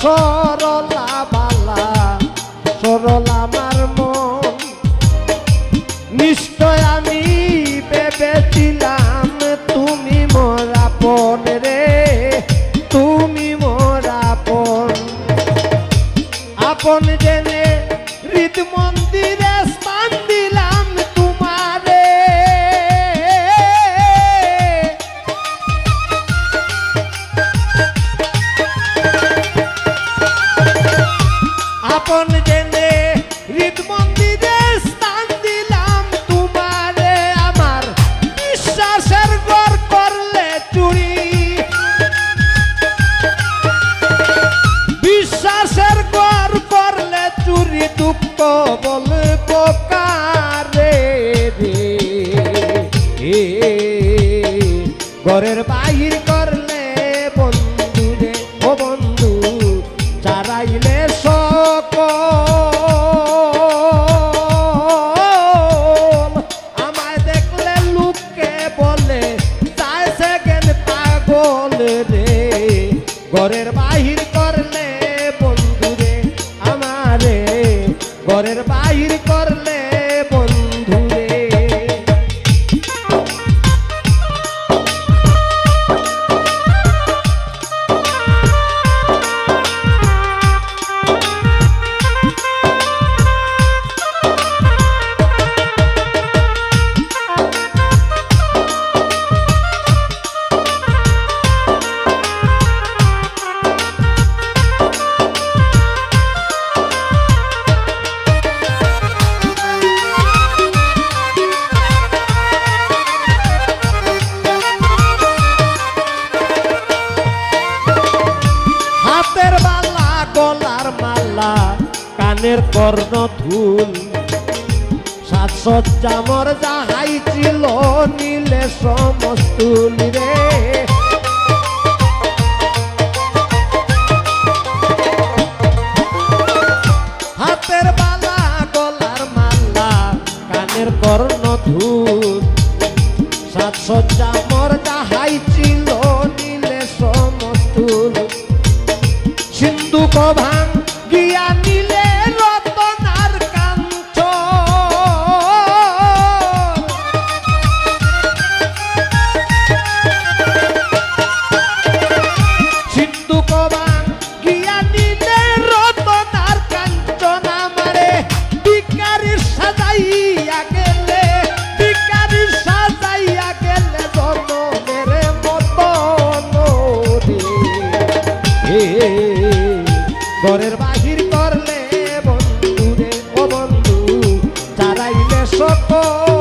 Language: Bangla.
সরলা বালা সরলা আমার মন নিশ্চয় আমি ভেবেছিলাম তুমি মোর আপন রে তুমি মোর আপন আপন জেনে হৃদ মন্দিরে স্থান দিলাম তোমারে আপন জেনে হৃদ মন্দিরে স্থান দিলাম তোমারে আমার বিশ্বাসের ঘর করলে চুরি বিশ্বাসের ঘর করলে চুরি দুঃখ বলবো কারে রে ঘরের বাহির করলে বন্ধু রে ও বন্ধু চারাইলে সকল আমায় দেখলে লোকে বলে তাই সেকেন্ড পাগল রে ঘরের বাহির করলে বন্ধু রে আমারে ঘরের বাহির করলে বন্ধু রে হাতের বালা গলার মালা কানের কর্ণ ধুল সাজসজ্জা মোর যাহাই ছিল নীলে সমস্তুল রে হাতের বালা গলার মালা কানের কর্ণ ধুল সাজসজ্জা মোর যাহাই ছিল নীলে সমস্তুল সিন্ধুক ভাঙ গিয়া নিলে রতনার কাঞ্চ সিন্ধুক ভাঙ গিয়া নিলে রতনার কাঞ্চন আমারে ভিখারির সাজাইয়া গেলে ভিখারির সাজাইয়া গেলে জনমের মতন রে ঘরের বাহির করলে বন্ধু রে ও বন্ধু চারাইলে সকল